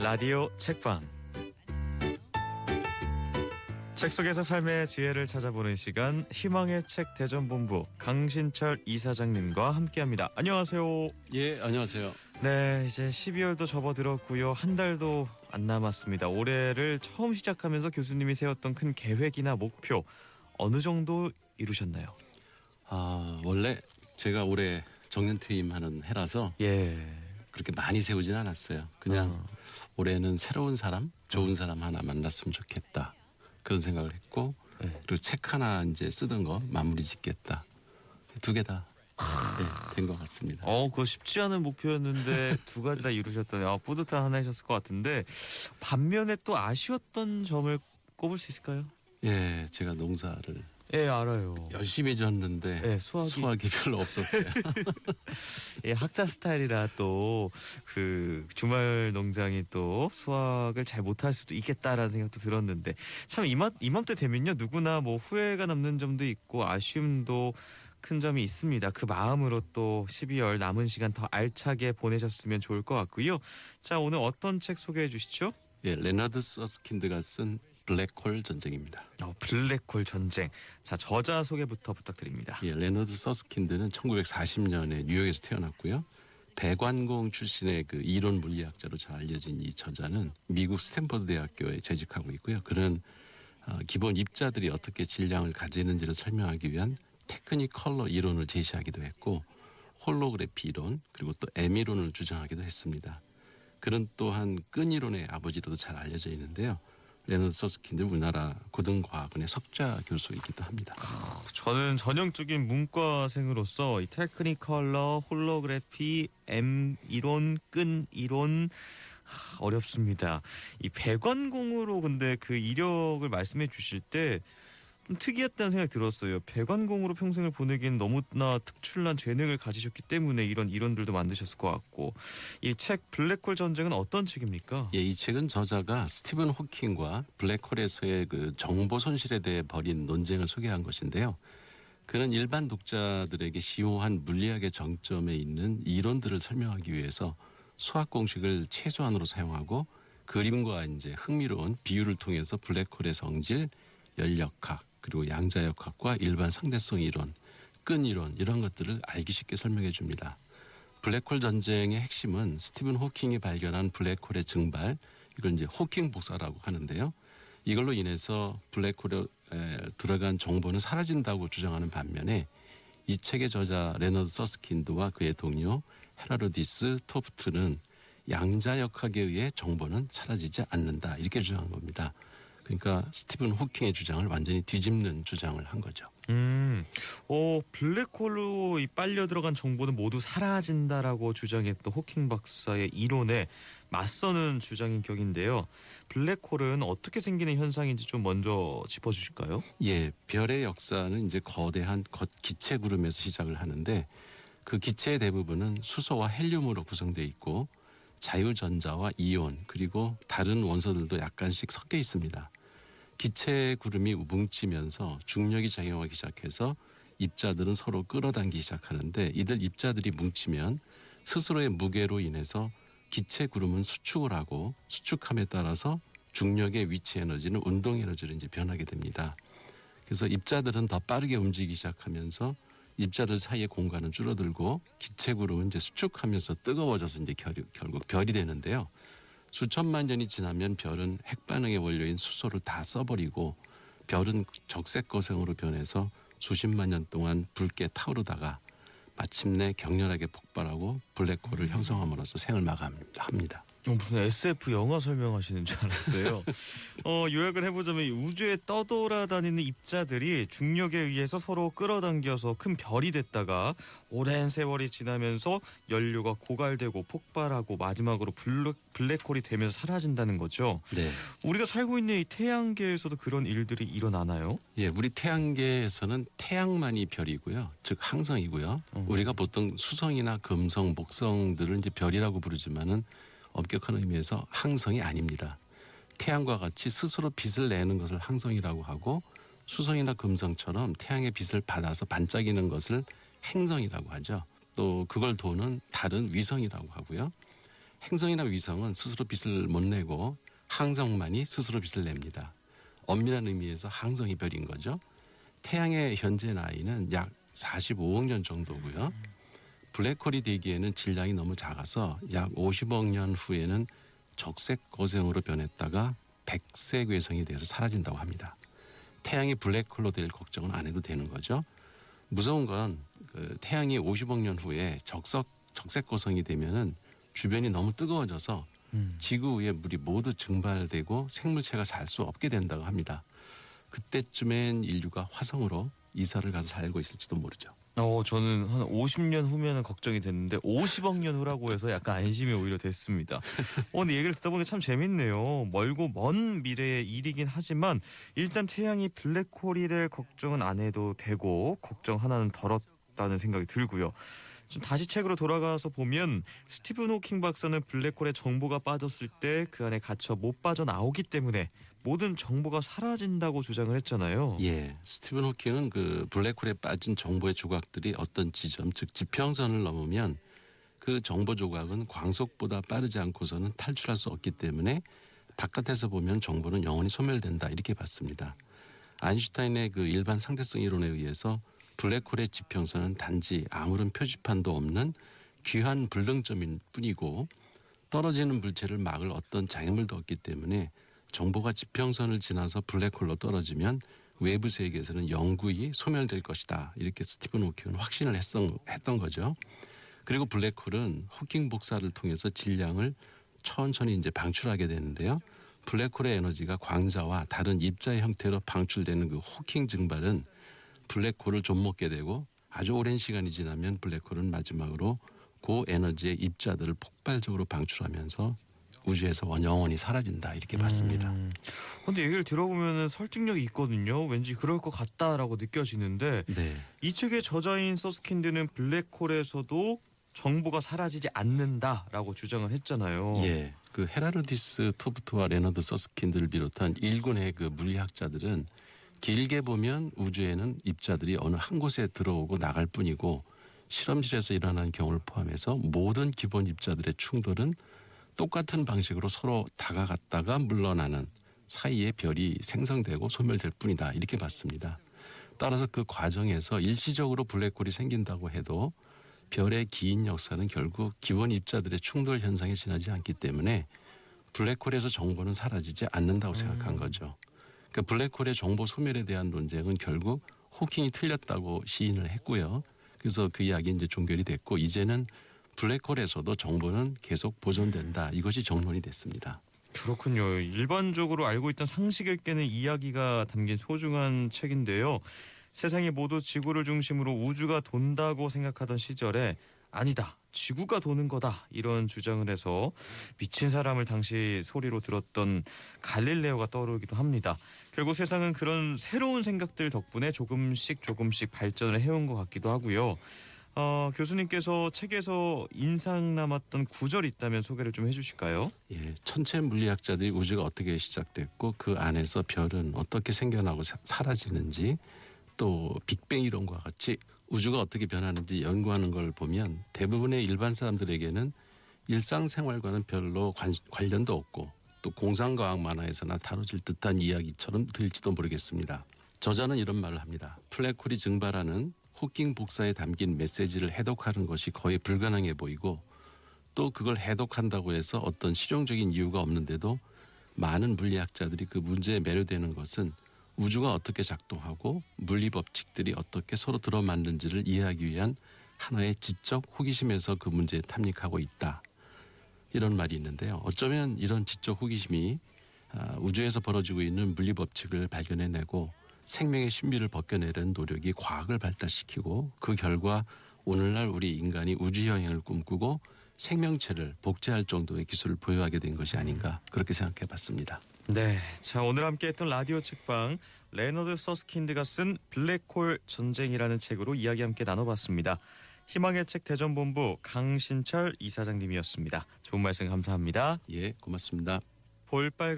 라디오 책방. 책 속에서 삶의 지혜를 찾아보는 시간, 희망의 책 대전본부 강신철 이사장님과 함께합니다. 안녕하세요. 예, 안녕하세요. 네, 이제 12월도 접어들었고요. 한 달도 안 남았습니다. 올해를 처음 시작하면서 교수님이 세웠던 큰 계획이나 목표 어느 정도 이루셨나요? 원래 제가 올해 정년퇴임하는 해라서 그렇게 많이 세우진 않았어요. 그냥 올해는 새로운 사람, 좋은 사람 하나 만났으면 좋겠다. 그런 생각을 했고, 그리고 책 하나 이제 쓰던 거 마무리 짓겠다. 두 개 다 된 것 같습니다. 그거 쉽지 않은 목표였는데 두 가지 다 이루셨다니 뿌듯한 한 해셨을 것 같은데, 반면에 또 아쉬웠던 점을 꼽을 수 있을까요? 예, 제가 농사를 알아요. 열심히 졌는데 수확이 별로 없었어요. 학자 스타일이라 또 그 주말 농장이 또 수확을 잘 못할 수도 있겠다라는 생각도 들었는데, 참 이맘때 되면요, 누구나 뭐 후회가 남는 점도 있고 아쉬움도 큰 점이 있습니다. 그 마음으로 또 12월 남은 시간 더 알차게 보내셨으면 좋을 것 같고요. 자, 오늘 어떤 책 소개해 주시죠? 예, 레너드 서스킨드가 쓴 블랙홀 전쟁입니다. 블랙홀 전쟁. 자, 저자 소개부터 부탁드립니다. 예, 레너드 서스킨드는 1940년에 뉴욕에서 태어났고요. 배관공 출신의 그 이론 물리학자로 잘 알려진 이 저자는 미국 스탠퍼드 대학교에 재직하고 있고요. 그는 기본 입자들이 어떻게 질량을 가지는지를 설명하기 위한 테크니컬러 이론을 제시하기도 했고, 홀로그래피 이론 그리고 또 M 이론을 주장하기도 했습니다. 그는 또한 끈 이론의 아버지로도 잘 알려져 있는데요. 레너드 서스킨드 우리나라 고등과학원의 석좌 교수이기도 합니다. 저는 전형적인 문과생으로서 이 테크니컬러, 홀로그래피, M 이론, 끈 이론 어렵습니다. 이 배관공으로 근데 그 이력을 말씀해 주실 때 좀 특이했다는 생각이 들었어요. 배관공으로 평생을 보내기엔 너무나 특출난 재능을 가지셨기 때문에 이런 이론들도 만드셨을 것 같고, 이 책 블랙홀 전쟁은 어떤 책입니까? 예, 이 책은 저자가 스티븐 호킹과 블랙홀에서의 그 정보 손실에 대해 벌인 논쟁을 소개한 것인데요. 그는 일반 독자들에게 심오한 물리학의 정점에 있는 이론들을 설명하기 위해서 수학 공식을 최소한으로 사용하고 그림과 이제 흥미로운 비유를 통해서 블랙홀의 성질, 연력학, 그리고 양자역학과 일반 상대성 이론, 끈 이론 이런 것들을 알기 쉽게 설명해 줍니다. 블랙홀 전쟁의 핵심은 스티븐 호킹이 발견한 블랙홀의 증발, 이걸 이제 호킹 복사라고 하는데요. 이걸로 인해서 블랙홀에 들어간 정보는 사라진다고 주장하는 반면에 이 책의 저자 레너드 서스킨드와 그의 동료 헤라르디스 토프트는 양자역학에 의해 정보는 사라지지 않는다, 이렇게 주장한 겁니다. 그러니까 스티븐 호킹의 주장을 완전히 뒤집는 주장을 한 거죠. 블랙홀로 빨려 들어간 정보는 모두 사라진다라고 주장했던 호킹 박사의 이론에 맞서는 주장인 격인데요. 블랙홀은 어떻게 생기는 현상인지 좀 먼저 짚어주실까요? 예, 별의 역사는 이제 거대한 기체 구름에서 시작을 하는데, 그 기체의 대부분은 수소와 헬륨으로 구성되어 있고 자유전자와 이온 그리고 다른 원소들도 약간씩 섞여 있습니다. 기체 구름이 뭉치면서 중력이 작용하기 시작해서 입자들은 서로 끌어당기기 시작하는데, 이들 입자들이 뭉치면 스스로의 무게로 인해서 기체 구름은 수축을 하고, 수축함에 따라서 중력의 위치 에너지는 운동 에너지로 이제 변하게 됩니다. 그래서 입자들은 더 빠르게 움직이기 시작하면서 입자들 사이의 공간은 줄어들고 기체 구름은 이제 수축하면서 뜨거워져서 이제 결국 별이 되는데요. 수천만 년이 지나면 별은 핵반응의 원료인 수소를 다 써버리고 별은 적색 거성으로 변해서 수십만 년 동안 붉게 타오르다가 마침내 격렬하게 폭발하고 블랙홀을 형성함으로써 생을 마감합니다. 무슨 SF 영화 설명하시는 줄 알았어요. 요약을 해보자면 우주에 떠돌아다니는 입자들이 중력에 의해서 서로 끌어당겨서 큰 별이 됐다가 오랜 세월이 지나면서 연료가 고갈되고 폭발하고 마지막으로 블랙홀이 되면서 사라진다는 거죠. 네. 우리가 살고 있는 이 태양계에서도 그런 일들이 일어나나요? 예, 우리 태양계에서는 태양만이 별이고요, 즉 항성이고요. 우리가 보통 수성이나 금성, 목성들을 이제 별이라고 부르지만은 엄격한 의미에서 항성이 아닙니다. 태양과 같이 스스로 빛을 내는 것을 항성이라고 하고, 수성이나 금성처럼 태양의 빛을 받아서 반짝이는 것을 행성이라고 하죠. 또 그걸 도는 다른 위성이라고 하고요. 행성이나 위성은 스스로 빛을 못 내고 항성만이 스스로 빛을 냅니다. 엄밀한 의미에서 항성이 별인 거죠. 태양의 현재 나이는 약 45억 년 정도고요. 블랙홀이 되기에는 질량이 너무 작아서 약 50억 년 후에는 적색 거성으로 변했다가 백색 외성이 돼서 사라진다고 합니다. 태양이 블랙홀로 될 걱정은 안 해도 되는 거죠. 무서운 건 그 태양이 50억 년 후에 적색 거성이 되면은 주변이 너무 뜨거워져서 지구 위에 물이 모두 증발되고 생물체가 살 수 없게 된다고 합니다. 그때쯤엔 인류가 화성으로 이사를 가서 살고 있을지도 모르죠. 저는 한 50년 후면은 걱정이 됐는데 50억 년 후라고 해서 약간 안심이 오히려 됐습니다. 근데 얘기를 듣다 보니까 참 재밌네요. 멀고 먼 미래의 일이긴 하지만 일단 태양이 블랙홀이 될 걱정은 안 해도 되고 걱정 하나는 덜었다는 생각이 들고요. 좀 다시 책으로 돌아가서 보면 스티븐 호킹 박사는 블랙홀에 정보가 빠졌을 때 그 안에 갇혀 못 빠져나오기 때문에 모든 정보가 사라진다고 주장을 했잖아요. 예, 스티븐 호킹은 그 블랙홀에 빠진 정보의 조각들이 어떤 지점, 즉 지평선을 넘으면 그 정보 조각은 광속보다 빠르지 않고서는 탈출할 수 없기 때문에 바깥에서 보면 정보는 영원히 소멸된다 이렇게 봤습니다. 아인슈타인의 그 일반 상대성 이론에 의해서 블랙홀의 지평선은 단지 아무런 표지판도 없는 귀한 불능점일 뿐이고 떨어지는 물체를 막을 어떤 장애물도 없기 때문에 정보가 지평선을 지나서 블랙홀로 떨어지면 외부 세계에서는 영구히 소멸될 것이다. 이렇게 스티븐 호킹은 확신을 했던 거죠. 그리고 블랙홀은 호킹 복사를 통해서 질량을 천천히 이제 방출하게 되는데요. 블랙홀의 에너지가 광자와 다른 입자의 형태로 방출되는 그 호킹 증발은 블랙홀을 좀먹게 되고 아주 오랜 시간이 지나면 블랙홀은 마지막으로 고에너지의 입자들을 폭발적으로 방출하면서 우주에서 영원히 사라진다 이렇게 봤습니다. 근데 얘기를 들어보면 설득력이 있거든요. 왠지 그럴 것 같다라고 느껴지는데 네. 이 책의 저자인 서스킨드는 블랙홀에서도 정보가 사라지지 않는다라고 주장을 했잖아요. 예. 그 헤라르디스 토프트와 레너드 서스킨드를 비롯한 일군의 그 물리학자들은 길게 보면 우주에는 입자들이 어느 한 곳에 들어오고 나갈 뿐이고 실험실에서 일어나는 경우를 포함해서 모든 기본 입자들의 충돌은 똑같은 방식으로 서로 다가갔다가 물러나는 사이에 별이 생성되고 소멸될 뿐이다 이렇게 봤습니다. 따라서 그 과정에서 일시적으로 블랙홀이 생긴다고 해도 별의 긴 역사는 결국 기본 입자들의 충돌 현상에 지나지 않기 때문에 블랙홀에서 정보는 사라지지 않는다고 생각한 거죠. 그러니까 블랙홀의 정보 소멸에 대한 논쟁은 결국 호킹이 틀렸다고 시인을 했고요. 그래서 그 이야기 이제 종결이 됐고 이제는 블랙홀에서도 정보는 계속 보존된다. 이것이 정론이 됐습니다. 그렇군요. 일반적으로 알고 있던 상식을 깨는 이야기가 담긴 소중한 책인데요. 세상이 모두 지구를 중심으로 우주가 돈다고 생각하던 시절에 아니다. 지구가 도는 거다. 이런 주장을 해서 미친 사람을 당시 소리로 들었던 갈릴레오가 떠오르기도 합니다. 결국 세상은 그런 새로운 생각들 덕분에 조금씩 발전을 해온 것 같기도 하고요. 교수님께서 책에서 인상 남았던 구절이 있다면 소개를 좀 해주실까요? 예, 천체 물리학자들이 우주가 어떻게 시작됐고 그 안에서 별은 어떻게 생겨나고 사라지는지 또 빅뱅 이론과 같이 우주가 어떻게 변하는지 연구하는 걸 보면 대부분의 일반 사람들에게는 일상생활과는 별로 관련도 없고 또 공상과학 만화에서나 다뤄질 듯한 이야기처럼 들릴지도 모르겠습니다. 저자는 이런 말을 합니다. 블랙홀이 증발하는 호킹 복사에 담긴 메시지를 해독하는 것이 거의 불가능해 보이고 또 그걸 해독한다고 해서 어떤 실용적인 이유가 없는데도 많은 물리학자들이 그 문제에 매료되는 것은 우주가 어떻게 작동하고 물리 법칙들이 어떻게 서로 들어맞는지를 이해하기 위한 하나의 지적 호기심에서 그 문제에 탐닉하고 있다. 이런 말이 있는데요. 어쩌면 이런 지적 호기심이 우주에서 벌어지고 있는 물리 법칙을 발견해내고 생명의 신비를 벗겨내려는 노력이 과학을 발달시키고 그 결과 오늘날 우리 인간이 우주여행을 꿈꾸고 생명체를 복제할 정도의 기술을 보유하게 된 것이 아닌가 그렇게 생각해 봤습니다. 네, 자 오늘 함께했던 라디오 책방 레너드 서스킨드가 쓴 블랙홀 전쟁이라는 책으로 이야기 함께 나눠봤습니다. 희망의 책 대전본부 강신철 이사장님이었습니다. 좋은 말씀 감사합니다. 예, 고맙습니다. 볼빨간